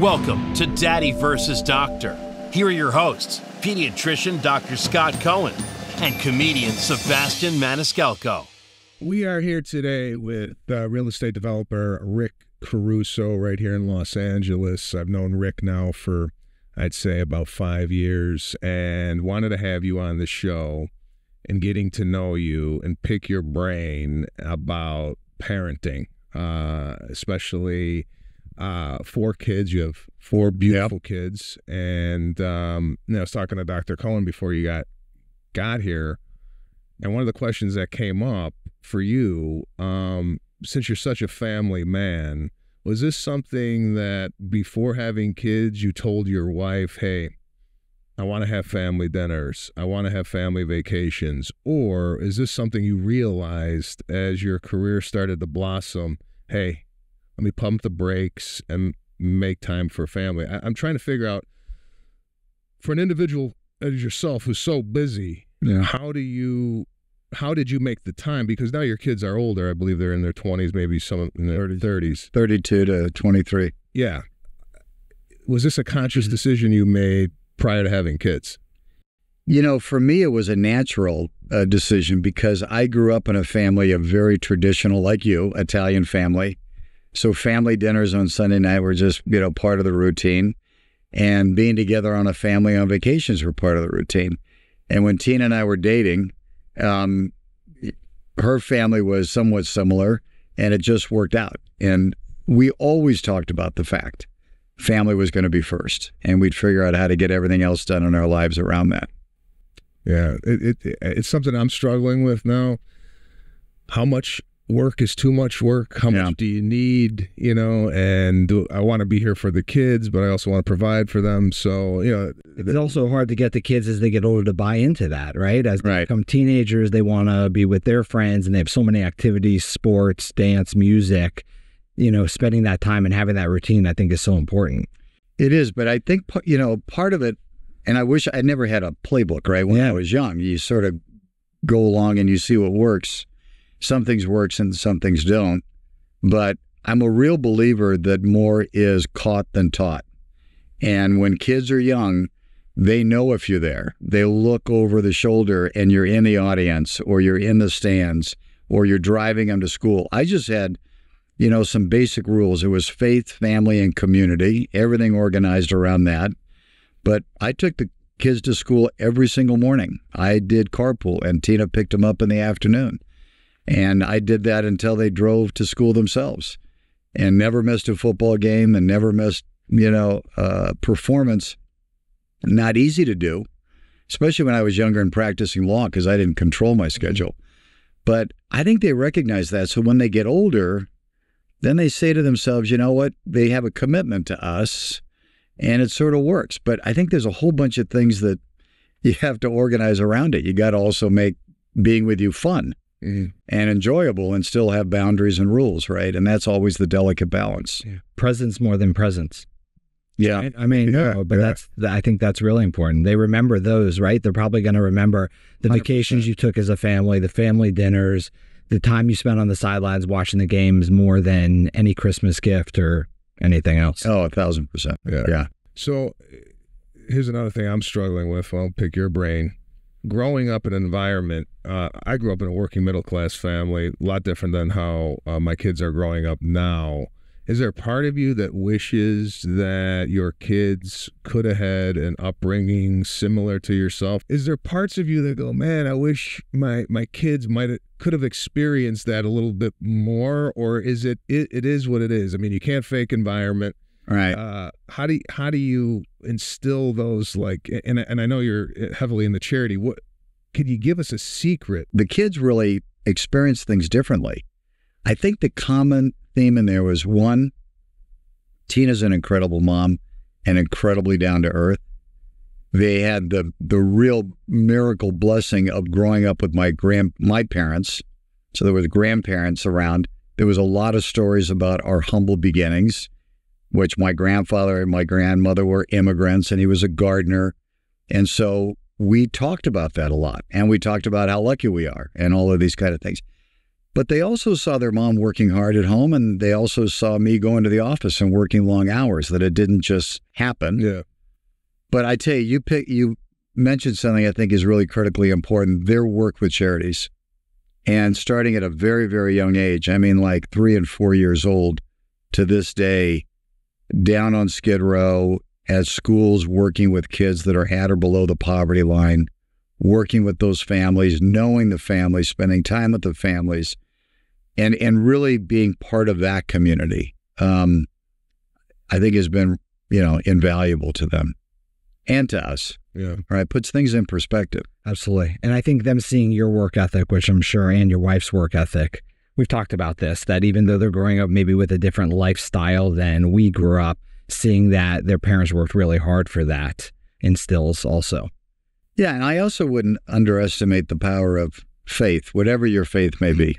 Welcome to Daddy vs. Doctor. Here are your hosts, pediatrician Dr. Scott Cohen and comedian Sebastian Maniscalco. We are here today with real estate developer Rick Caruso right here in Los Angeles. I've known Rick now for, I'd say, about 5 years and wanted to have you on the show and getting to know you and pick your brain about parenting, especially 4 kids. You have 4 beautiful kids. And I was talking to Dr. Cohen before you got here. And one of the questions that came up for you, since you're such a family man, was this something that before having kids, you told your wife, hey, I want to have family dinners, I want to have family vacations? Or is this something you realized as your career started to blossom, hey, let me pump the brakes and make time for family? I'm trying to figure out, for an individual as yourself who's so busy, how did you make the time? Because now your kids are older. I believe they're in their 20s, maybe some in their 30s. 32 to 23. Yeah. Was this a conscious decision you made prior to having kids? You know, for me, it was a natural decision because I grew up in a family of very traditional, like you, Italian family. So family dinners on Sunday night were just, part of the routine. And being together on on vacations were part of the routine. And when Tina and I were dating, her family was somewhat similar, and it just worked out. And we always talked about the fact family was going to be first, and we'd figure out how to get everything else done in our lives around that. Yeah, it's something I'm struggling with now. How much work is too much work? How much do you need? And I want to be here for the kids, but I also want to provide for them. So, it's also hard to get the kids as they get older to buy into that, right? As they become teenagers, they want to be with their friends, and they have so many activities, sports, dance, music. Spending that time and having that routine, I think, is so important. It is, but I think, part of it, and I wish I never had a playbook, right? When I was young, you sort of go along and you see what works. Some things works and some things don't. But I'm a real believer that more is caught than taught. And when kids are young, they know if you're there. They look over the shoulder and you're in the audience, or you're in the stands, or you're driving them to school. I just had, some basic rules. It was faith, family, and community, everything organized around that. But I took the kids to school every single morning. I did carpool, and Tina picked them up in the afternoon. And I did that until they drove to school themselves, and never missed a football game and never missed, performance. Not easy to do, especially when I was younger and practicing law, because I didn't control my schedule. But I think they recognize that. So when they get older, then they say to themselves, you know what? They have a commitment to us, and it sort of works. But I think there's a whole bunch of things that you have to organize around it. You got to also make being with you fun. And enjoyable, and still have boundaries and rules, right? And that's always the delicate balance. Yeah. Presence more than presence. Yeah. Right? I mean, I think that's really important. They remember those, right? They're probably going to remember the 100%. Vacations you took as a family, the family dinners, the time you spent on the sidelines watching the games more than any Christmas gift or anything else. Oh, 1,000%. Yeah. So here's another thing I'm struggling with. I'll pick your brain. Growing up in an environment, I grew up in a working middle class family, a lot different than how my kids are growing up now. Is there a part of you that wishes that your kids could have had an upbringing similar to yourself? Is there parts of you that go, man, I wish my kids could have experienced that a little bit more? Or is it is what it is? I mean, you can't fake environment. Right. How do you instill those, and I know you're heavily in the charity. What could you give us a secret? The kids really experience things differently. I think the common theme in there was, one, Tina's an incredible mom and incredibly down to earth. They had the real miracle blessing of growing up with my parents. So there was grandparents around. There was a lot of stories about our humble beginnings, which my grandfather and my grandmother were immigrants, and he was a gardener. And so we talked about that a lot. And we talked about how lucky we are and all of these kind of things. But they also saw their mom working hard at home, and they also saw me going to the office and working long hours, that it didn't just happen. Yeah. But I tell you, you mentioned something I think is really critically important, their work with charities. And starting at a very, very young age, I mean like 3 and 4 years old to this day, down on Skid Row at schools, working with kids that are at or below the poverty line, working with those families, knowing the families, spending time with the families, and really being part of that community, I think has been, invaluable to them and to us. Yeah. Right. Puts things in perspective. Absolutely. And I think them seeing your work ethic, which I'm sure, and your wife's work ethic, we've talked about this, that even though they're growing up maybe with a different lifestyle than we grew up, seeing that their parents worked really hard for that instills also. Yeah, and I also wouldn't underestimate the power of faith, whatever your faith may be.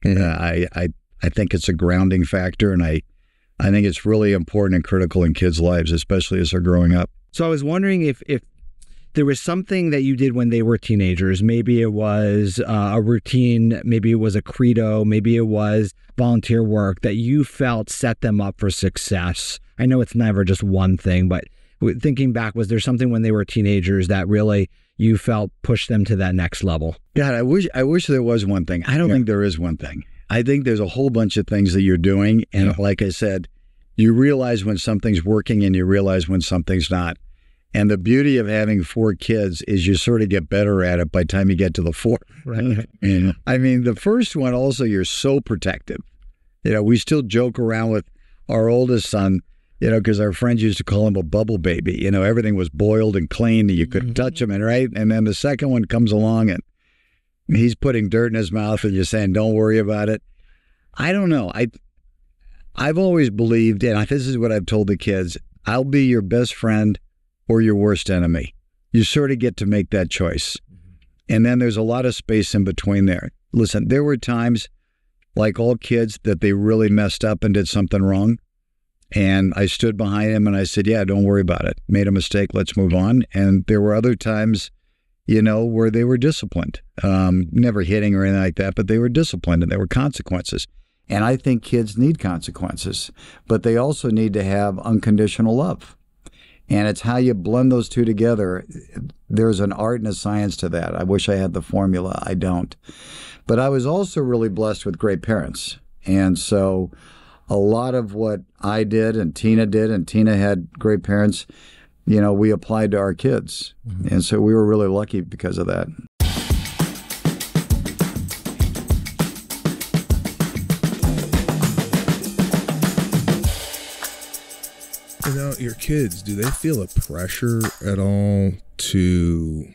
I think it's a grounding factor, and I think it's really important and critical in kids' lives, especially as they're growing up. So I was wondering if there was something that you did when they were teenagers. Maybe it was a routine, maybe it was a credo, maybe it was volunteer work that you felt set them up for success. I know it's never just one thing, but thinking back, was there something when they were teenagers that really you felt pushed them to that next level? God, I wish there was one thing. I don't think there is one thing. I think there's a whole bunch of things that you're doing. And like I said, you realize when something's working and you realize when something's not. And the beauty of having 4 kids is you sort of get better at it by the time you get to the 4th. Right. I mean, the first one also, you're so protective. We still joke around with our oldest son, because our friends used to call him a bubble baby. Everything was boiled and clean. And you couldn't touch him, right? And then the second one comes along and he's putting dirt in his mouth and you're saying, don't worry about it. I don't know. I've always believed, and this is what I've told the kids, I'll be your best friend or your worst enemy. You sort of get to make that choice. And then there's a lot of space in between there. Listen, there were times, like all kids, that they really messed up and did something wrong. And I stood behind him and I said, yeah, don't worry about it. Made a mistake. Let's move on. And there were other times, where they were disciplined, never hitting or anything like that, but they were disciplined and there were consequences. And I think kids need consequences, but they also need to have unconditional love. And it's how you blend those two together. There's an art and a science to that. I wish I had the formula. I don't. But I was also really blessed with great parents. And so a lot of what I did and Tina had great parents, we applied to our kids. And so we were really lucky because of that. Your kids, do they feel a pressure at all to,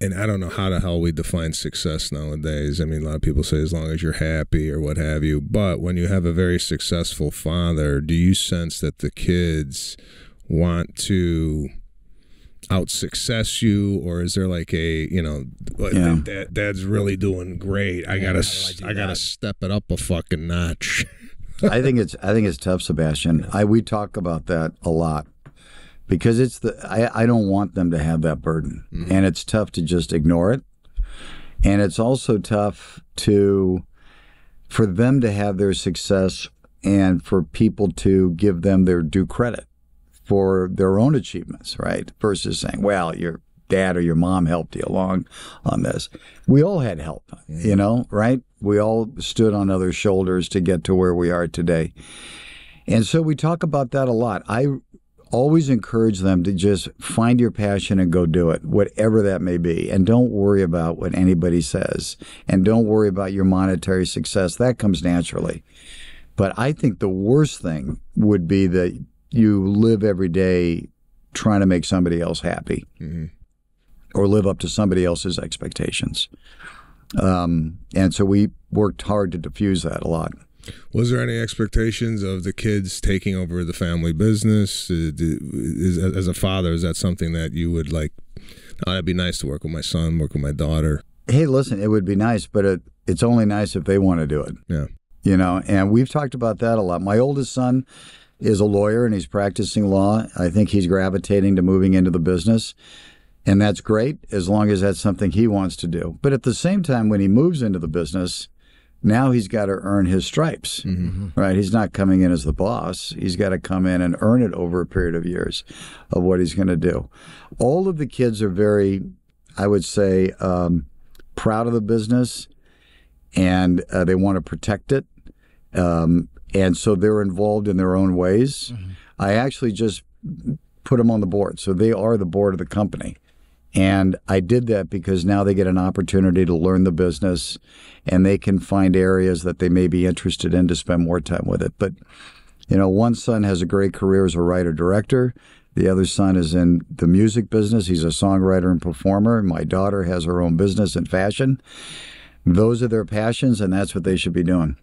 and I don't know how the hell we define success nowadays. I mean, a lot of people say as long as you're happy or what have you, but when you have a very successful father, do you sense that the kids want to out-success you, or is there like a, dad's really doing great, I gotta step it up a fucking notch? I think it's tough, Sebastian. We talk about that a lot because I don't want them to have that burden, and it's tough to just ignore it, and it's also tough for them to have their success and for people to give them their due credit for their own achievements, right? Versus saying, well, your dad or your mom helped you along on this. We all had help, right? We all stood on other shoulders to get to where we are today. And so we talk about that a lot. I always encourage them to just find your passion and go do it, whatever that may be. And don't worry about what anybody says. And don't worry about your monetary success. That comes naturally. But I think the worst thing would be that you live every day trying to make somebody else happy or live up to somebody else's expectations. And so we worked hard to diffuse that a lot. Was there any expectations of the kids taking over the family business? As a father, is that something that you would like, oh, that'd be nice to work with my son, work with my daughter? Hey, listen, it would be nice, but it's only nice if they want to do it. Yeah. And we've talked about that a lot. My oldest son is a lawyer and he's practicing law. I think he's gravitating to moving into the business. And that's great as long as that's something he wants to do. But at the same time, when he moves into the business, now he's got to earn his stripes, right? He's not coming in as the boss. He's got to come in and earn it over a period of years of what he's going to do. All of the kids are very, I would say, proud of the business, and they want to protect it. And so they're involved in their own ways. I actually just put them on the board. So they are the board of the company. And I did that because now they get an opportunity to learn the business, and they can find areas that they may be interested in to spend more time with it. But, you know, one son has a great career as a writer-director. The other son is in the music business. He's a songwriter and performer. My daughter has her own business in fashion. Those are their passions, and that's what they should be doing.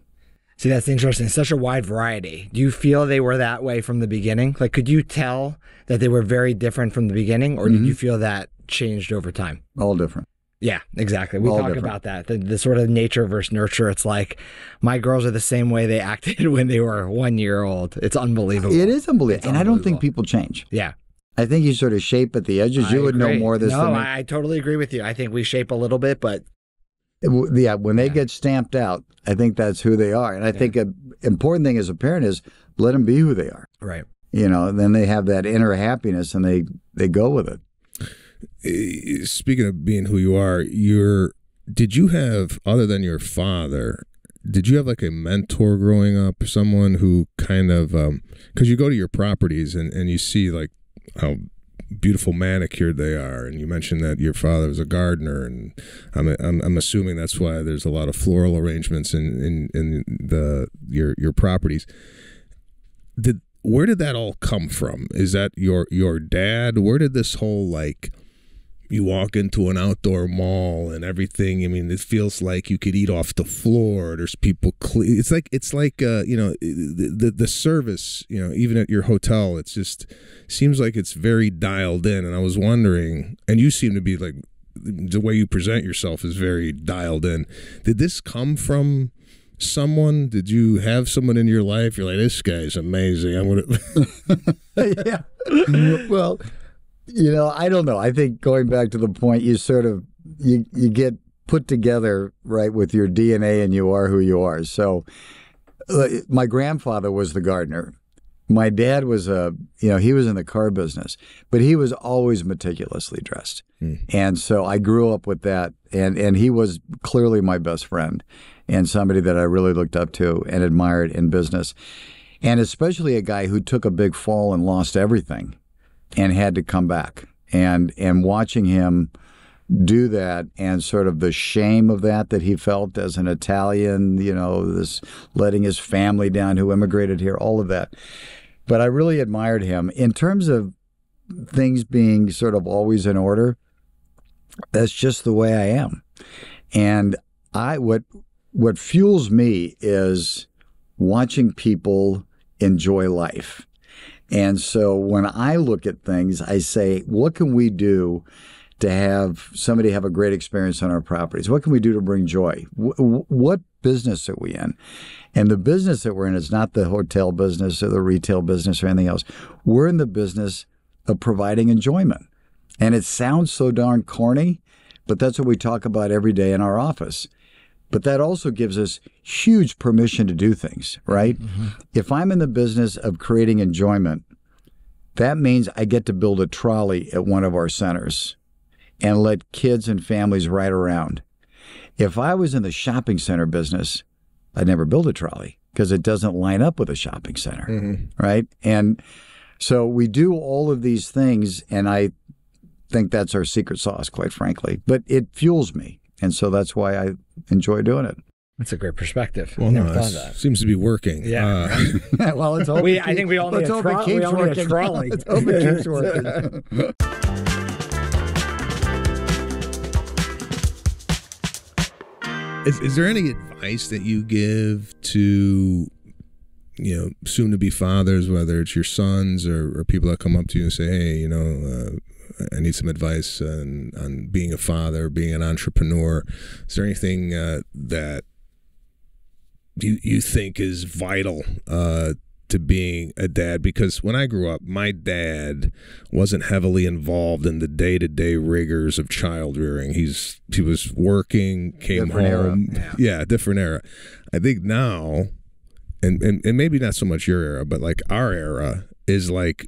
See, that's interesting. Such a wide variety. Do you feel they were that way from the beginning? Like, could you tell that they were very different from the beginning, or did you feel that changed over time? All different. Yeah, exactly. We talk about that. The sort of nature versus nurture. It's like my girls are the same way they acted when they were 1 year old. It's unbelievable. It is unbelievable. And I don't think people change. Yeah. I think you sort of shape at the edges. You would know more of this than me. No, I totally agree with you. I think we shape a little bit, but... Yeah, when they get stamped out, I think that's who they are. And I think an important thing as a parent is let them be who they are. Right. You know, then they have that inner happiness and they go with it. Speaking of being who you are, did you have, other than your father, did you have like a mentor growing up, someone who kind of, because you go to your properties and you see like how beautiful manicured they are, and you mentioned that your father was a gardener, and I'm assuming that's why there's a lot of floral arrangements in your properties. Where did that all come from? Is that your dad? Where did this whole, like, you walk into an outdoor mall and everything, I mean, it feels like you could eat off the floor. There's people it's like you know, the service, you know, even at your hotel, it's just seems like it's very dialed in. And I was wondering, and you seem to be like, the way you present yourself is very dialed in. Did this come from someone? Did you have someone in your life you're like, this guy's amazing, I'm gonna Yeah. Well, you know, I don't know. I think going back to the point, you sort of you get put together, right, with your DNA, and you are who you are. So my grandfather was the gardener. My dad was he was in the car business, but he was always meticulously dressed. And so I grew up with that, and he was clearly my best friend and somebody that I really looked up to and admired in business. And especially a guy who took a big fall and lost everything and had to come back. And watching him do that, and sort of the shame of that he felt as an Italian, you know, this letting his family down who immigrated here, all of that. But I really admired him. In terms of things being sort of always in order, that's just the way I am. And what fuels me is watching people enjoy life. And so when I look at things, I say, what can we do to have somebody have a great experience on our properties? What can we do to bring joy? What business are we in? And the business that we're in is not the hotel business or the retail business or anything else. We're in the business of providing enjoyment. And it sounds so darn corny, but that's what we talk about every day in our office. But that also gives us huge permission to do things, right? If I'm in the business of creating enjoyment, that means I get to build a trolley at one of our centers and let kids and families ride around. If I was in the shopping center business, I'd never build a trolley because it doesn't line up with a shopping center, right? And so we do all of these things, and I think that's our secret sauce, quite frankly. But it fuels me. And so that's why I enjoy doing it. That's a great perspective. Well, no, that seems to be working. Yeah. Well, let's hope I think we all need a trolley. Let's hope it keeps working. Is there any advice that you give to, you know, soon-to-be fathers, whether it's your sons or people that come up to you and say, hey, you know, I need some advice on being a father, being an entrepreneur? Is there anything that you think is vital to being a dad? Because when I grew up, my dad wasn't heavily involved in the day-to-day rigors of child rearing. He was working, came Different home. era. Yeah, different era. I think now, and maybe not so much your era, but like our era is like,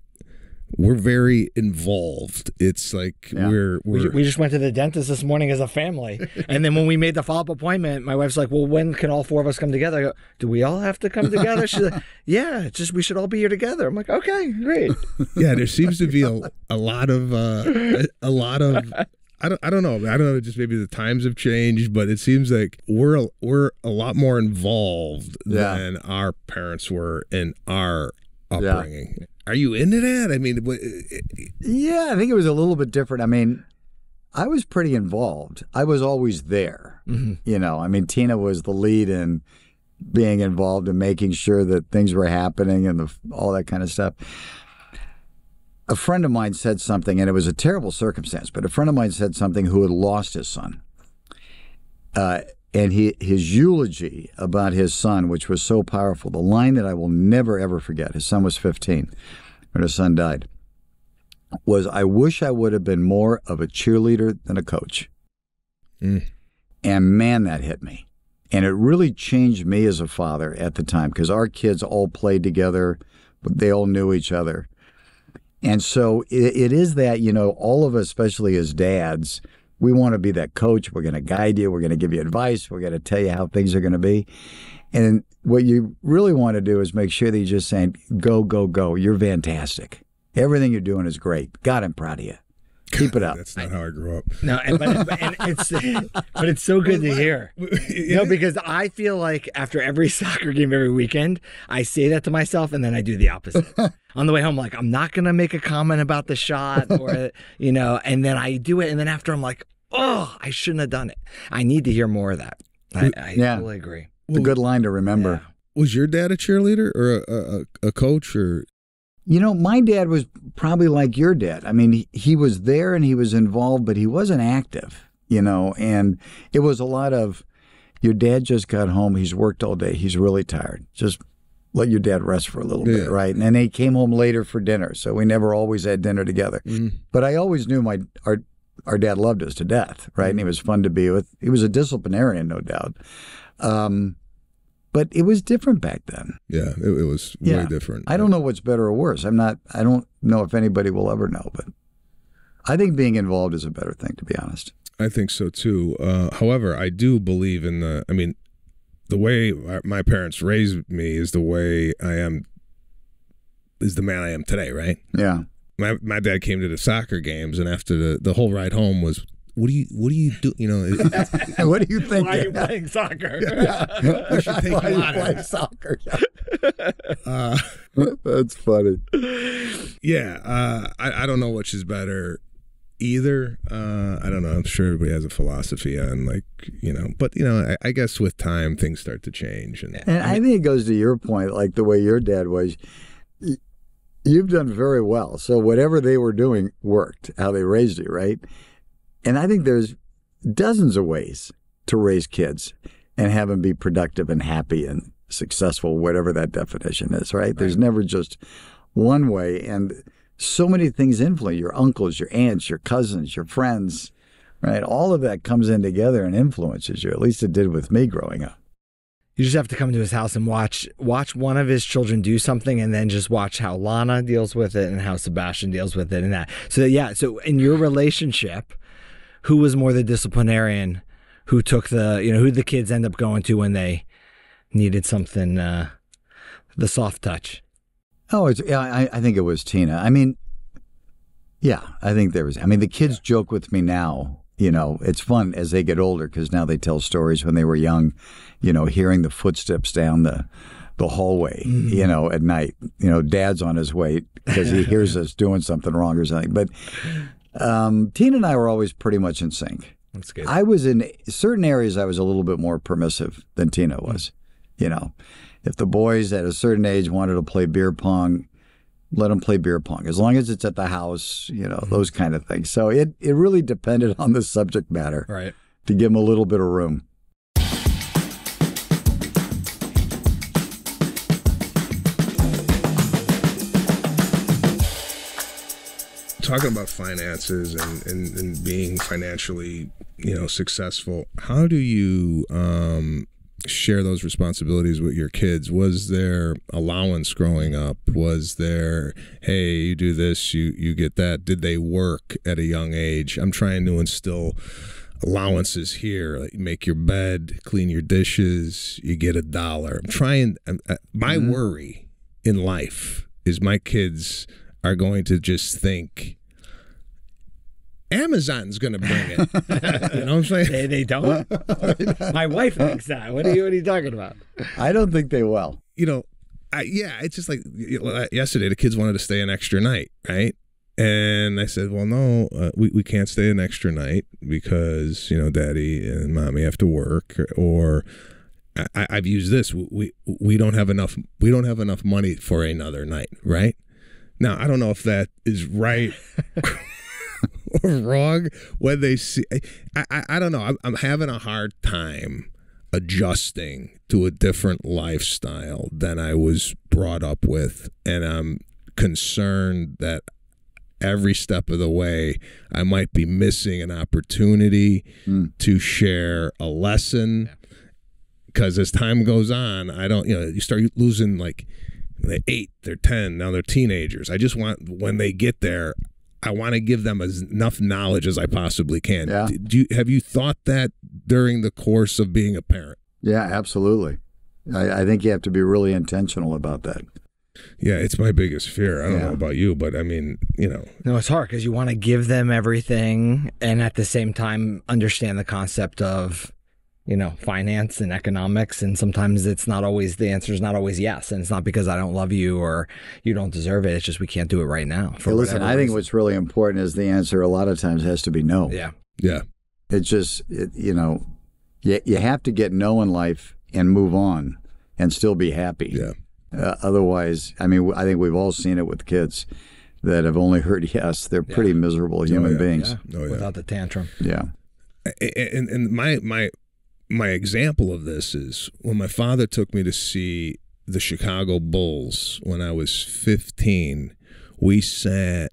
we're very involved. It's like we just went to the dentist this morning as a family, and then when we made the follow-up appointment, my wife's like, "Well, when can all four of us come together?" I go, "Do we all have to come together?" She's like, "Yeah, just we should all be here together." I'm like, "Okay, great." Yeah, there seems to be a lot of I don't know. Just maybe the times have changed, but it seems like we're a lot more involved than our parents were in our upbringing. Yeah. Are you into that? I mean, yeah, I think it was a little bit different. I mean, I was pretty involved. I was always there. Mm-hmm. You know, I mean, Tina was the lead in being involved and making sure that things were happening and all that kind of stuff. A friend of mine said something, and it was a terrible circumstance, but a friend of mine said something who had lost his son. And his eulogy about his son, which was so powerful, the line that I will never, ever forget, his son was 15 when his son died, was, "I wish I would have been more of a cheerleader than a coach." Mm. And man, that hit me. And it really changed me as a father at the time, because our kids all played together, but they all knew each other. And so it is that, you know, all of us, especially as dads, we want to be that coach. We're going to guide you. We're going to give you advice. We're going to tell you how things are going to be. And what you really want to do is make sure that you're just saying, go, go, go. You're fantastic. Everything you're doing is great. God, I'm proud of you. Keep it up. That's not how I grew up. No, but it's so good to hear. No, because I feel like after every soccer game every weekend, I say that to myself, and then I do the opposite. On the way home, like, I'm not going to make a comment about the shot, or, you know, and then I do it, and then after I'm like, oh, I shouldn't have done it. I need to hear more of that. I totally agree. It's a good line to remember. Yeah. Was your dad a cheerleader or a coach, or? You know, my dad was probably like your dad. I mean, he was there and he was involved, but he wasn't active, you know, and it was a lot of, your dad just got home, he's worked all day, he's really tired. Just let your dad rest for a little bit, right? And then he came home later for dinner, so we never always had dinner together. Mm. But I always knew our dad loved us to death, right? And he was fun to be with. He was a disciplinarian, no doubt. But it was different back then. Yeah, it was way different. I don't know what's better or worse. I don't know if anybody will ever know, but I think being involved is a better thing, to be honest. I think so too. However, I do believe in the way my parents raised me is the way I am, is the man I am today, right? Yeah. My dad came to the soccer games, and after the whole ride home was, what do you do? You know, what do you think? Why are you playing soccer? Yeah. We should take Why you are out you playing soccer? That's funny. Yeah, I don't know which is better either. I don't know. I'm sure everybody has a philosophy on, like, you know, but, you know, I guess with time things start to change. And I think it goes to your point, like the way your dad was. You've done very well. So whatever they were doing worked, how they raised you, right? And I think there's dozens of ways to raise kids and have them be productive and happy and successful, whatever that definition is, right? There's never just one way. And so many things influence your uncles, your aunts, your cousins, your friends, right? All of that comes in together and influences you. At least it did with me growing up. You just have to come to his house and watch one of his children do something, and then just watch how Lana deals with it and how Sebastian deals with it and that. So, yeah, so in your relationship, who was more the disciplinarian? Who took who the kids end up going to when they needed something, the soft touch? Oh, I think it was Tina. I mean, yeah, I think there was. I mean, the kids joke with me now. You know, it's fun as they get older, because now they tell stories when they were young, you know, hearing the footsteps down the hallway, you know, at night. You know, Dad's on his way because he hears us doing something wrong or something. But Tina and I were always pretty much in sync. That's good. I was in certain areas, I was a little bit more permissive than Tina was. You know, if the boys at a certain age wanted to play beer pong, let them play beer pong, as long as it's at the house, you know, those kind of things. So it really depended on the subject matter, right, to give them a little bit of room. talking about finances and being financially, successful. How do you share those responsibilities with your kids? Was there allowance growing up? Was there, hey, you do this, you get that? Did they work at a young age? I'm trying to instill allowances here, like make your bed, clean your dishes, you get $1. I'm trying. My worry in life is my kids are going to just think Amazon's going to bring it. You know what I'm saying? They don't. My wife thinks that. What are you talking about? I don't think they will. It's just like yesterday, the kids wanted to stay an extra night, right? And I said, well, no, we can't stay an extra night because, Daddy and Mommy have to work. Or I've used this. We don't have enough. We don't have enough money for another night, right? Now, I don't know if that is right or wrong when they see. I don't know. I'm having a hard time adjusting to a different lifestyle than I was brought up with, and I'm concerned that every step of the way I might be missing an opportunity to share a lesson, because as time goes on, I don't, you start losing, like, they're 8, they're 10, now they're teenagers. I just want, when they get there, I want to give them enough knowledge as I possibly can. Yeah. Have you thought that during the course of being a parent? Yeah, absolutely. I think you have to be really intentional about that. Yeah, it's my biggest fear. I don't know about you, but I mean, No, it's hard because you want to give them everything and at the same time understand the concept of, finance and economics. And sometimes it's not always, the answer is not always yes. And it's not because I don't love you or you don't deserve it. It's just we can't do it right now. Listen, I think what's really important is the answer a lot of times has to be no. Yeah. Yeah. It's just, you have to get no in life and move on and still be happy. Yeah. Otherwise, I think we've all seen it with kids that have only heard yes. They're pretty miserable human beings. Yeah. Without the tantrum. Yeah. And my example of this is when my father took me to see the Chicago Bulls when I was 15. We sat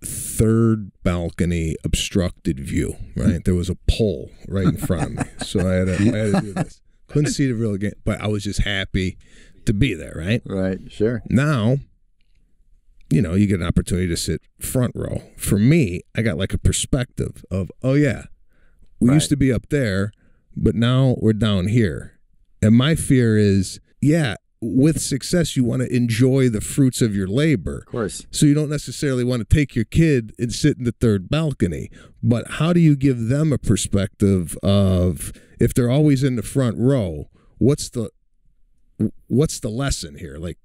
third balcony, obstructed view, right? There was a pole right in front of me. So I had to do this. Couldn't see the real game, but I was just happy to be there, right? Right, sure. Now, you get an opportunity to sit front row. For me, I got like a perspective of, oh yeah, we used to be up there, but now we're down here. And my fear is, with success, you want to enjoy the fruits of your labor. Of course. So you don't necessarily want to take your kid and sit in the third balcony. But how do you give them a perspective of, if they're always in the front row, what's the lesson here? Like,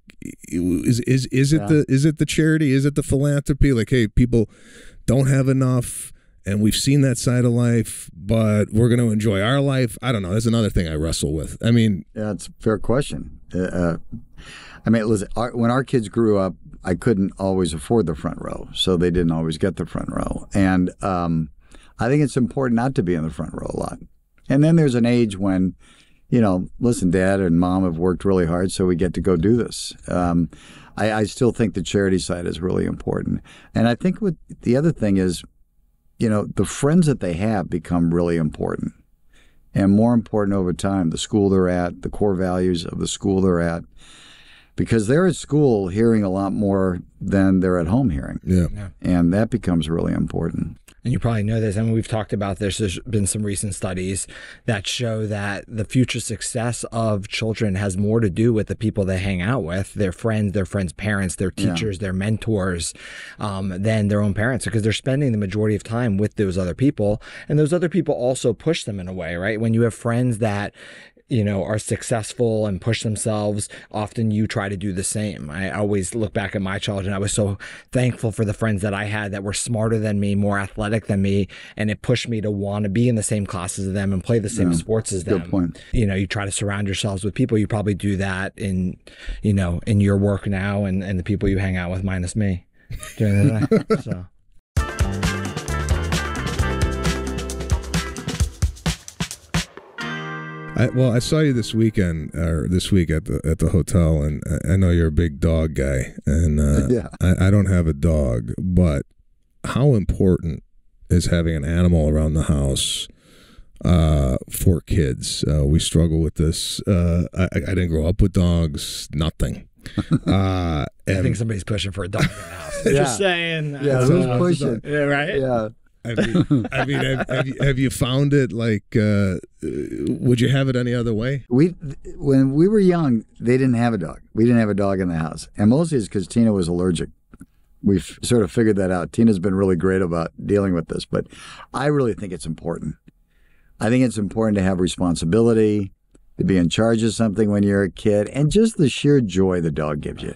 is it the charity? Is it the philanthropy? Like, hey, people don't have enough, and we've seen that side of life, but we're going to enjoy our life. I don't know. That's another thing I wrestle with. I mean, yeah, it's a fair question. Listen, when our kids grew up, I couldn't always afford the front row, so they didn't always get the front row. And I think it's important not to be in the front row a lot. And then there's an age when, listen, Dad and Mom have worked really hard, so we get to go do this. I still think the charity side is really important. And I think the other thing is, the friends that they have become really important and more important over time. The school they're at, the core values of the school they're at, because they're at school hearing a lot more than they're at home hearing. Yeah. And that becomes really important. And you probably know this, and we've talked about this. There's been some recent studies that show that the future success of children has more to do with the people they hang out with, their friends' parents, their teachers, their mentors, than their own parents, because they're spending the majority of time with those other people. And those other people also push them in a way, right? When you have friends that are successful and push themselves, often you try to do the same. I always look back at my childhood, and I was so thankful for the friends that I had that were smarter than me, more athletic than me, and it pushed me to want to be in the same classes as them and play the same sports as them. Good point. You try to surround yourselves with people. You probably do that in your work now and the people you hang out with, minus me during the day. So. I saw you this week at the hotel, and I know you're a big dog guy, and I don't have a dog, but how important is having an animal around the house for kids? We struggle with this. I didn't grow up with dogs, nothing. I think somebody's pushing for a dog in the house. Just saying. Yeah, who's pushing? Yeah, right? Yeah. I mean, have you found it like? Would you have it any other way? When we were young, they didn't have a dog. We didn't have a dog in the house, and mostly it's because Tina was allergic. We've sort of figured that out. Tina's been really great about dealing with this, but I really think it's important. I think it's important to have responsibility, to be in charge of something when you're a kid, and just the sheer joy the dog gives you.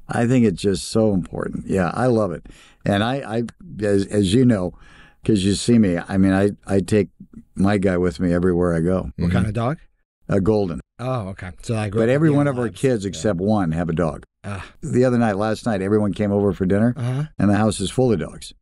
I think it's just so important. Yeah, I love it. And I as you know, because you see me, I mean, I take my guy with me everywhere I go. What kind of dog? A golden. Oh, okay. So but every one of our kids except one have a dog. The other night, last night, everyone came over for dinner, and the house is full of dogs.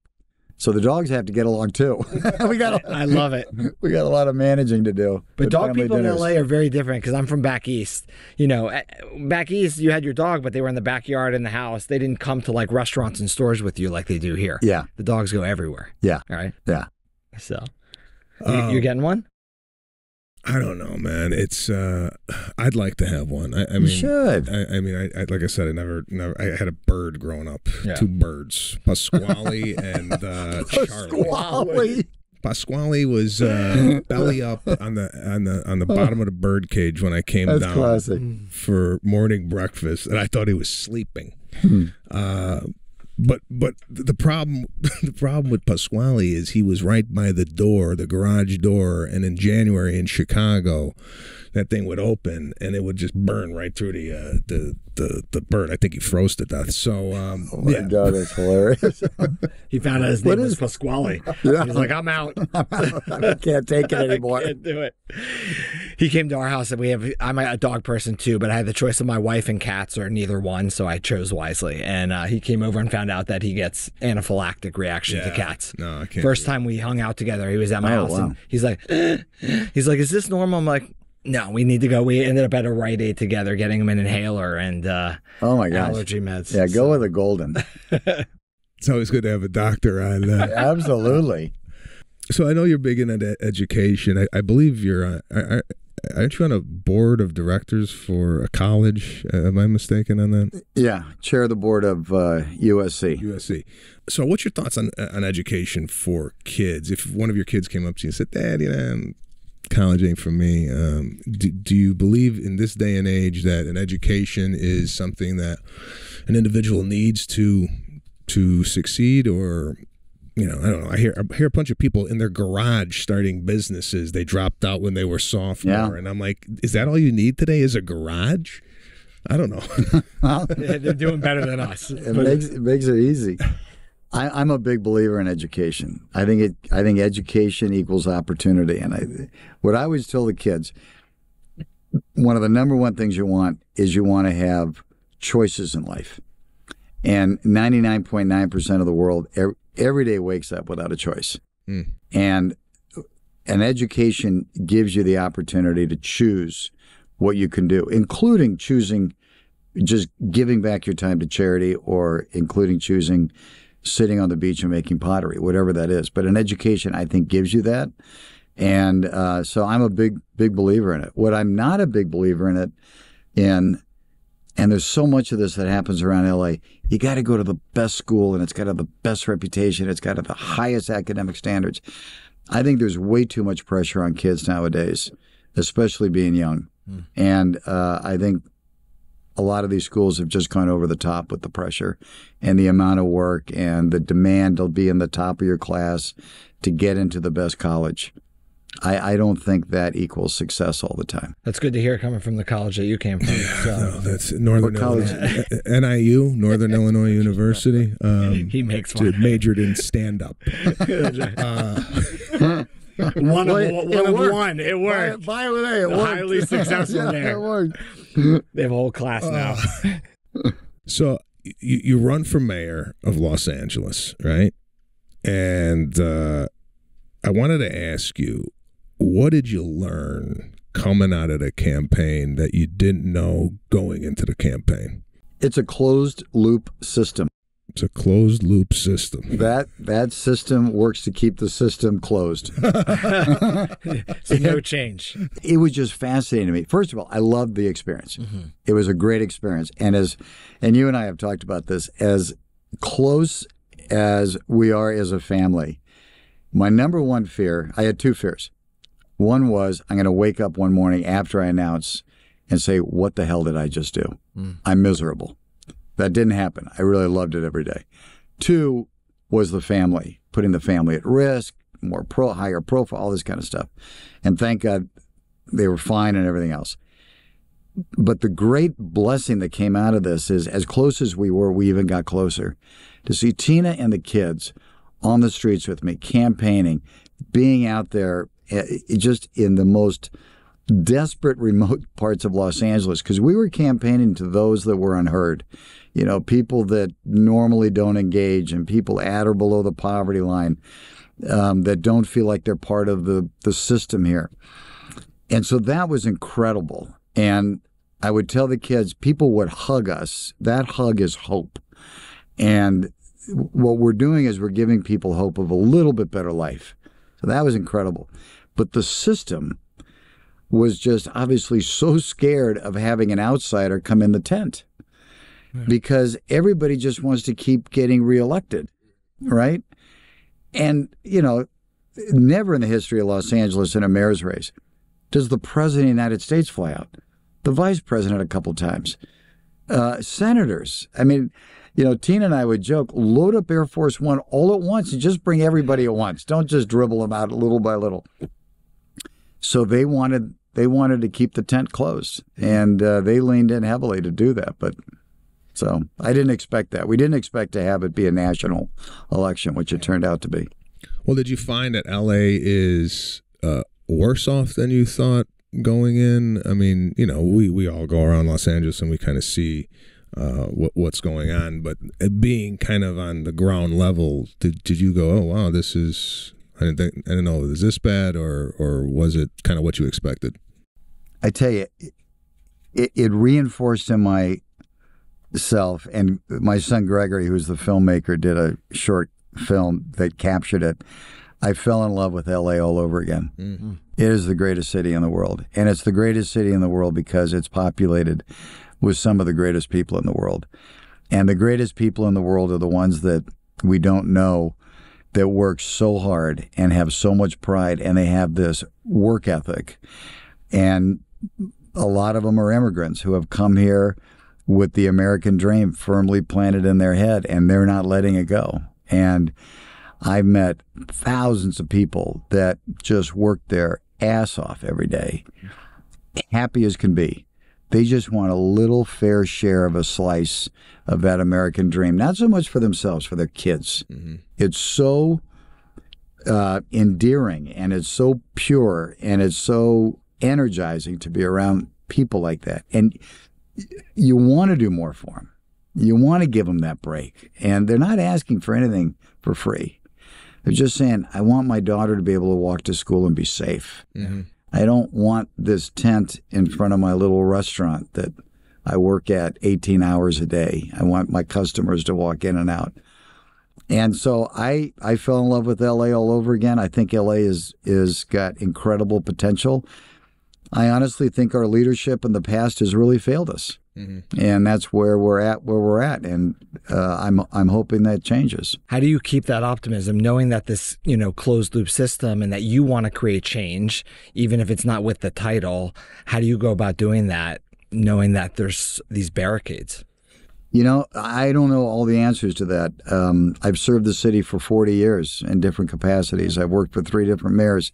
So the dogs have to get along too. I love it. We got a lot of managing to do. But dog people in LA are very different because I'm from back east. You know, back east you had your dog, but they were in the backyard in the house. They didn't come to like restaurants and stores with you like they do here. Yeah, the dogs go everywhere. Yeah, all right. Yeah. So you're getting one? I don't know, man. It's I'd like to have one. I mean, you should. I mean, I like I said, I never. I had a bird growing up. Yeah. 2 birds, Pasquale and Charlie. Pasquale was belly up on the bottom of the bird cage when I came down classic. For morning breakfast, and I thought he was sleeping. But the problem with Pasquale is he was right by the garage door, and in January in Chicago, that thing would open and it would just burn right through the bird. I think he froze to death. So oh my God, that's hilarious. He found out his name was Pasquale. Yeah. He's like, I'm out. I can't take it anymore. I can't do it. He came to our house, and I'm a dog person too, but I had the choice of my wife and cats or neither one, so I chose wisely. And he came over and found out that he gets anaphylactic reaction to cats. No, I can't. First time we hung out together, he was at my house, and he's like, is this normal? I'm like, no, we need to go. We ended up at a Rite Aid together, getting him an inhaler and oh my gosh, allergy meds. Yeah, go with a golden. It's always good to have a doctor on. Absolutely. So I know you're big into education. I believe you're. Aren't you on a board of directors for a college? Am I mistaken on that? Yeah, chair of the board of USC. USC. So what's your thoughts on education for kids? If one of your kids came up to you and said, Dad, college ain't for me. Do you believe in this day and age that an education is something that an individual needs to succeed? Or, I don't know. I hear a bunch of people in their garage starting businesses. They dropped out when they were sophomore, and I'm like, is that all you need today? Is a garage? I don't know. Well, they're doing better than us. It makes it easy. I'm a big believer in education. I think education equals opportunity, and what I always tell the kids, one of the number one things you want to have choices in life, and 99.9% of the world every day wakes up without a choice, and an education gives you the opportunity to choose what you can do, including choosing just giving back your time to charity, or including choosing sitting on the beach and making pottery, whatever that is. But an education, I think, gives you that. And so I'm a big believer in it. What I'm not a big believer in it, and there's so much of this that happens around LA, you got to go to the best school, and it's got to have the best reputation. It's got to have the highest academic standards. I think there's way too much pressure on kids nowadays, especially being young. And I think a lot of these schools have just gone over the top with the pressure and the amount of work and the demand to be in the top of your class to get into the best college. I don't think that equals success all the time. That's good to hear coming from the college that you came from. So. No, that's Northern Illinois. NIU, Northern Illinois University. He makes fun. Majored in stand-up. One of one. It worked. By the way, it worked. Highly successful there. It worked. They have a whole class now. So you run for mayor of Los Angeles, right? And I wanted to ask you, what did you learn coming out of the campaign that you didn't know going into the campaign? It's a closed loop system. It's a closed loop system. That system works to keep the system closed. So no change. It was just fascinating to me. First of all, I loved the experience. It was a great experience. And you and I have talked about this, as close as we are as a family, my number one fear, I had two fears. One was I'm going to wake up one morning after I announce and say, what the hell did I just do? I'm miserable. That didn't happen. I really loved it every day. Two was the family, putting the family at risk, higher profile, all this kind of stuff. And thank God they were fine and everything else. But the great blessing that came out of this is, as close as we were, we even got closer. To see Tina and the kids on the streets with me, campaigning, being out there just in the most desperate, remote parts of Los Angeles, because we were campaigning to those that were unheard. You know, people that normally don't engage, and people at or below the poverty line that don't feel like they're part of the system here. And so that was incredible. And I would tell the kids, people would hug us. That hug is hope. And what we're doing is we're giving people hope of a little bit better life. So that was incredible. But the system was just obviously so scared of having an outsider come in the tent, because everybody just wants to keep getting reelected, right? And, you know, never in the history of Los Angeles in a mayor's race does the president of the United States fly out. The vice president a couple times. Senators. I mean, you know, Tina and I would joke, load up Air Force One all at once and just bring everybody at once. Don't just dribble them out little by little. So they wanted to keep the tent closed, and they leaned in heavily to do that. But so I didn't expect that. We didn't expect to have it be a national election, which it turned out to be. Well, did you find that LA is worse off than you thought going in? I mean, you know, we all go around Los Angeles and we kind of see what's going on, but being kind of on the ground level, did you go, oh wow, this is, I didn't know, is this bad, or was it kind of what you expected? I tell you, it reinforced in myself, and my son Gregory, who's the filmmaker, did a short film that captured it. I fell in love with LA all over again. Mm-hmm. It is the greatest city in the world, and it's the greatest city in the world because it's populated with some of the greatest people in the world. And the greatest people in the world are the ones that we don't know, that work so hard and have so much pride, and they have this work ethic. And a lot of them are immigrants who have come here with the American dream firmly planted in their head, and they're not letting it go. And I've met thousands of people that just work their ass off every day, happy as can be. They just want a little fair share of a slice of that American dream, not so much for themselves, for their kids. Mm-hmm. It's so endearing, and it's so pure, and it's so energizing to be around people like that. And you want to do more for them. You want to give them that break. And they're not asking for anything for free. They're just saying, I want my daughter to be able to walk to school and be safe. Mm-hmm. I don't want this tent in front of my little restaurant that I work at 18 hours a day. I want my customers to walk in and out. And so I fell in love with LA all over again. I think LA is got incredible potential. I honestly think our leadership in the past has really failed us. Mm-hmm. And that's where we're at. And I'm hoping that changes. How do you keep that optimism, knowing that this, you know, closed loop system, and that you want to create change, even if it's not with the title? How do you go about doing that, knowing that there's these barricades? You know, I don't know all the answers to that. I've served the city for 40 years in different capacities. I've worked with 3 different mayors.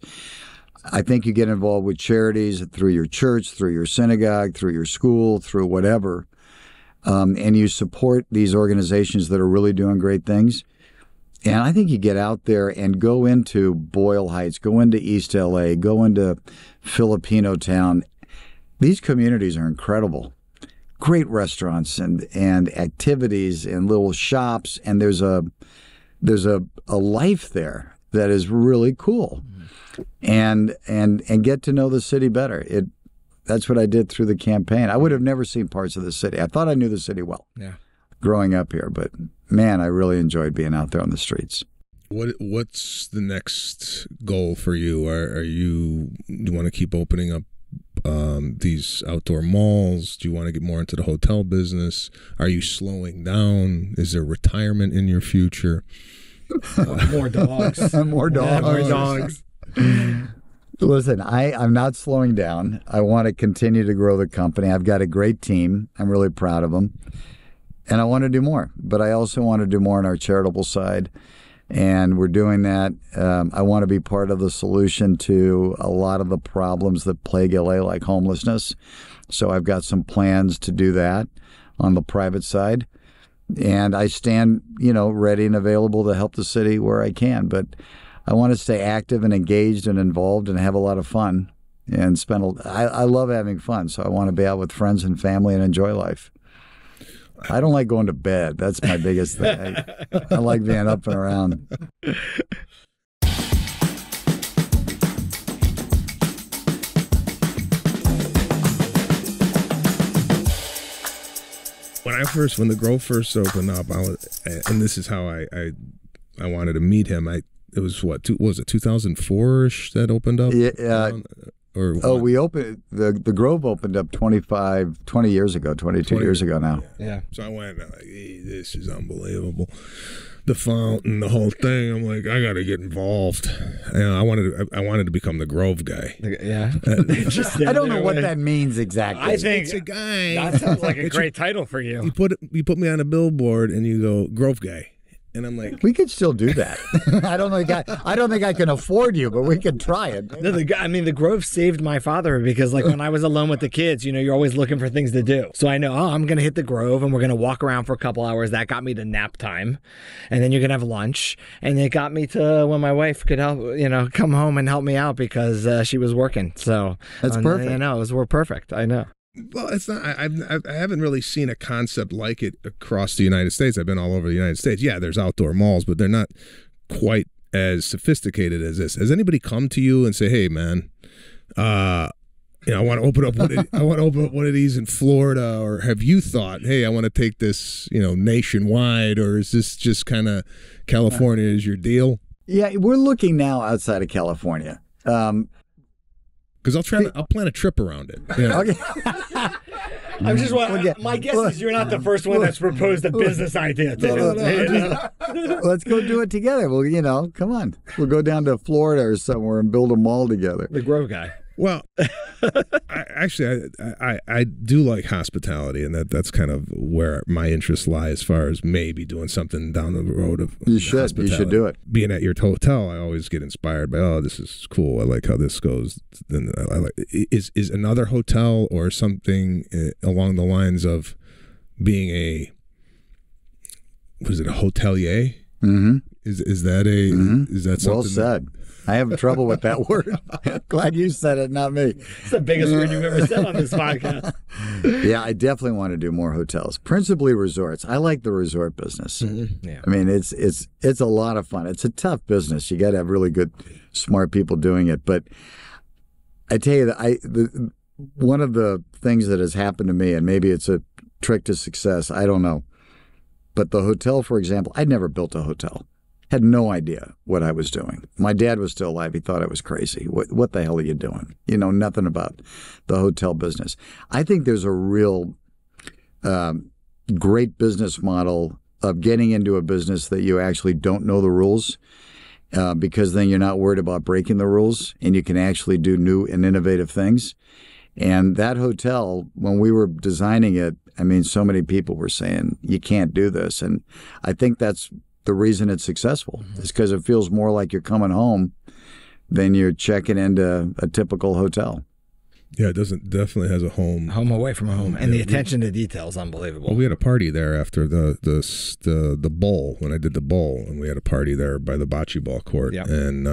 I think you get involved with charities through your church, through your synagogue, through your school, through whatever, and you support these organizations that are really doing great things. And I think you get out there and go into Boyle Heights, go into East LA, go into Filipino Town. These communities are incredible. Great restaurants and activities and little shops, and there's a life there that is really cool. And get to know the city better. That's what I did through the campaign. I would have never seen parts of the city. I thought I knew the city well, growing up here, but man, I really enjoyed being out there on the streets. What's the next goal for you? Do you want to keep opening up these outdoor malls? Do you want to get more into the hotel business? Are you slowing down? Is there retirement in your future? More dogs. More dogs. More dogs. Listen, I'm not slowing down. I want to continue to grow the company. I've got a great team. I'm really proud of them. And I want to do more. But I also want to do more on our charitable side. And we're doing that. I want to be part of the solution to a lot of the problems that plague LA, like homelessness. So I've got some plans to do that on the private side. And I stand, ready and available to help the city where I can. But I want to stay active and engaged and involved and have a lot of fun and I love having fun. So I want to be out with friends and family and enjoy life. I don't like going to bed. That's my biggest thing. I like being up and around. When the Grove first opened up, and this is how I wanted to meet him. It was 2004-ish that opened up? Yeah. We opened the Grove opened up 20 years ago, 22 years ago now. Yeah. So I went like, hey, this is unbelievable. The fountain, the whole thing. I'm like, I got to get involved. I wanted to become the Grove guy. Yeah. I don't know what that means exactly. I think it's a guy. That sounds like a great title for you. You put me on a billboard and you go Grove guy. And I'm like, we could still do that. I don't think I can afford you, but we could try it. No, the Grove saved my father because, like, when I was alone with the kids, you're always looking for things to do. So I know, I'm going to hit the Grove and we're going to walk around for a couple hours. That got me to nap time, and then you're going to have lunch, and it got me to when my wife could help, come home and help me out because she was working. So that's perfect. We're perfect. I know. Well, it's not. I haven't really seen a concept like it across the United States. I've been all over the United States. Yeah, there's outdoor malls, but they're not quite as sophisticated as this. Has anybody come to you and say, "Hey, man, I want to open up one of these in Florida," or have you thought, "Hey, I want to take this, nationwide," or is this just kind of California is your deal? Yeah, we're looking now outside of California. Because I'll plan a trip around it. Okay. I'm just wondering. My guess is you're not the first one that's proposed a business idea. Let's go do it together. Well, come on. We'll go down to Florida or somewhere and build a mall together. The Grove guy. Well, I do like hospitality, and that's kind of where my interests lie as far as maybe doing something down the road of You should do it. Being at your hotel, I always get inspired by, oh, this is cool. I like how this goes. Then I like is another hotel or something along the lines of being a hotelier? Mm-hmm. Is that something? Well said. I have trouble with that word. Glad you said it, not me. It's the biggest word you've ever said on this podcast. Yeah, I definitely want to do more hotels, principally resorts. I like the resort business. Mm-hmm. Yeah. I mean, it's a lot of fun. It's a tough business. You got to have really good, smart people doing it. But I tell you, one of the things that has happened to me, and maybe it's a trick to success, I don't know. But the hotel, for example, I'd never built a hotel. Had no idea what I was doing. My dad was still alive. He thought I was crazy. What the hell are you doing? You know nothing about the hotel business. I think there's a real great business model of getting into a business that you actually don't know the rules, because then you're not worried about breaking the rules and you can actually do new and innovative things. And that hotel, when we were designing it, I mean, so many people were saying, you can't do this. And I think that's the reason it's successful, is because it feels more like you're coming home than you're checking into a typical hotel. Yeah, it definitely has a home away from home, and the attention to detail is unbelievable. Well, we had a party there after the bowl, when I did the bowl, and we had a party there by the bocce ball court, and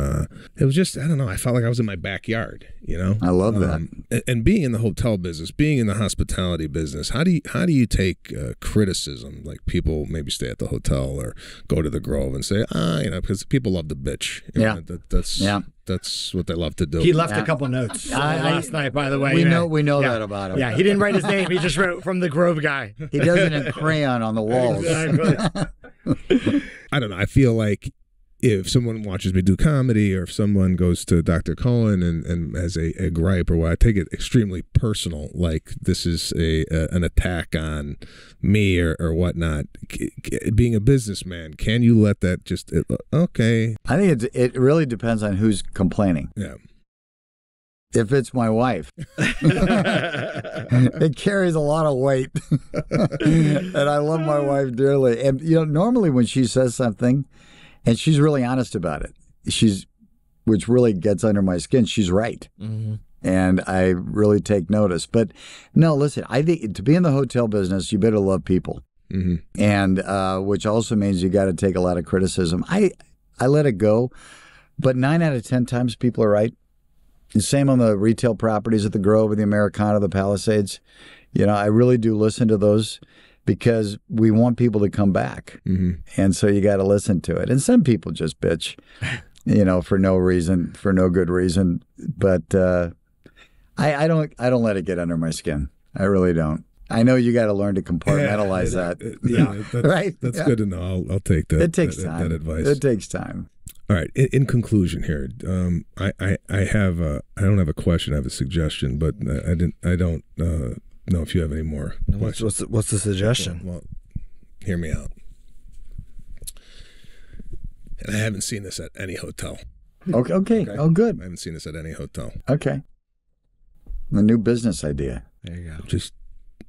it was just, I don't know, I felt like I was in my backyard. I love that. And being in the hotel business, being in the hospitality business, how do you take criticism? Like, people maybe stay at the hotel or go to the Grove and say, because people love to bitch. That's what they love to do. He left a couple notes last night, by the way. We know that about him. Yeah, he didn't write his name. He just wrote from the Grove guy. He does it in crayon on the walls. Exactly. I don't know. I feel like if someone watches me do comedy, or if someone goes to Dr. Cohen and has a gripe or what, I take it extremely personal. Like this is an attack on me or whatnot. Being a businessman, can you let that just okay? I think it really depends on who's complaining. Yeah. If it's my wife, it carries a lot of weight, and I love my wife dearly. And normally when she says something, and she's really honest about it, which really gets under my skin, she's right. Mm-hmm. And I really take notice. But no, listen, I think to be in the hotel business, you better love people. Mm-hmm. And which also means you got to take a lot of criticism. I let it go, but 9 out of 10 times people are right. And same on the retail properties at the Grove, the Americana, the Palisades. I really do listen to those because we want people to come back. Mm-hmm. And so you got to listen to it. And some people just bitch, for no reason, for no good reason. But I don't let it get under my skin. I really don't. I know you got to learn to compartmentalize that. Right? That's good to know. I'll take that. It takes time. That advice. It takes time. All right. In conclusion, here, I don't have a question. I have a suggestion, but I don't know if you have any more. What's the suggestion? Well, hear me out. And I haven't seen this at any hotel. Okay. Oh, good. I haven't seen this at any hotel. Okay. A new business idea. There you go. Just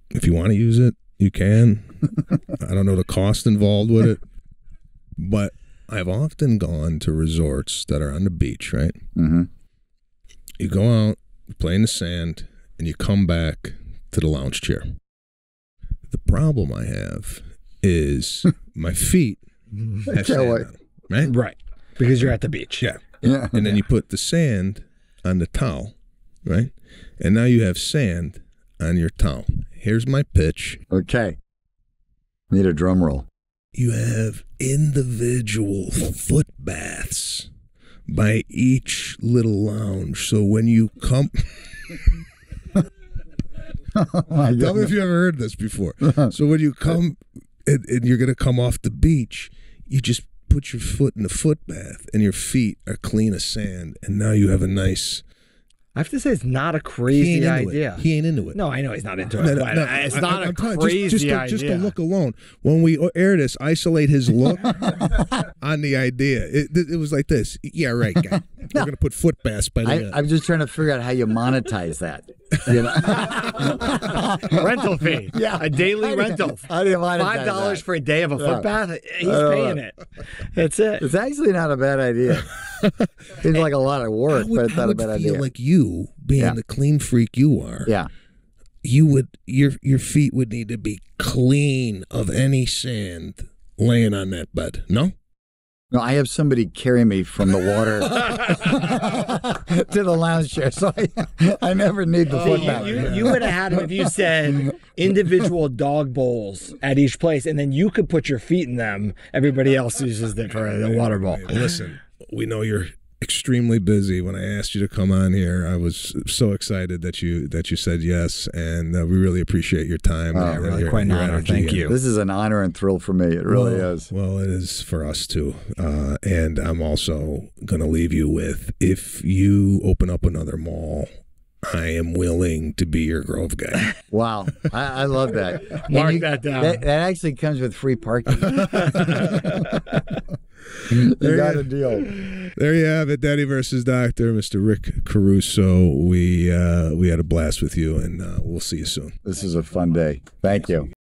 if you want to use it, you can. I don't know the cost involved with it, but I've often gone to resorts that are on the beach, right? Mm-hmm. You go out, you play in the sand, and you come back to the lounge chair. The problem I have is my feet have sand on them, right? Right. Because you're at the beach. Yeah. And then you put the sand on the towel, right? And now you have sand on your towel. Here's my pitch. Okay. Need a drum roll. You have individual foot baths by each little lounge. So when you come... Tell me if you ever heard this before. So when you come and you're going to come off the beach, you just put your foot in the foot bath and your feet are clean of sand. And now you have a nice... I have to say it's not a crazy idea. He ain't into it. No, I know he's not into it. It's not a crazy idea. Just a look alone. When we air this, isolate his look on the idea. It was like this. Yeah, right, guy. We're going to put foot baths by the end. I'm just trying to figure out how you monetize that. Rental fee. Yeah. A daily rental. How do you monetize $5 for a day of a foot bath? He's paying it. That's it. It's actually not a bad idea. Seems like a lot of work, but it's not a bad idea. I feel like you, being the clean freak you are, you would your feet would need to be clean of any sand laying on that bed. No? No, I have somebody carry me from the water to the lounge chair, so I never need the foot bath. You would have had him if you said individual dog bowls at each place, and then you could put your feet in them. Everybody else uses it for a water bowl. Listen, we know you're extremely busy. When I asked you to come on here, I was so excited that you said yes, and we really appreciate your time. Really quite an honor. Thank you. This is an honor and thrill for me. It really is. Well, it is for us too. And I'm also going to leave you with, if you open up another mall, I am willing to be your Grove guy. Wow. I love that. Mark that down. That actually comes with free parking. You got a deal. There you have it, Daddy versus Doctor, Mr. Rick Caruso. We had a blast with you, and we'll see you soon. This is a fun day. Thank you.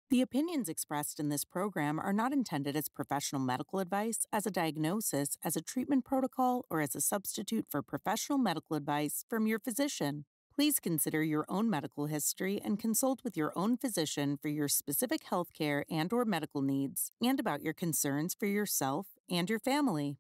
The opinions expressed in this program are not intended as professional medical advice, as a diagnosis, as a treatment protocol, or as a substitute for professional medical advice from your physician. Please consider your own medical history and consult with your own physician for your specific healthcare and/or medical needs, and about your concerns for yourself and your family.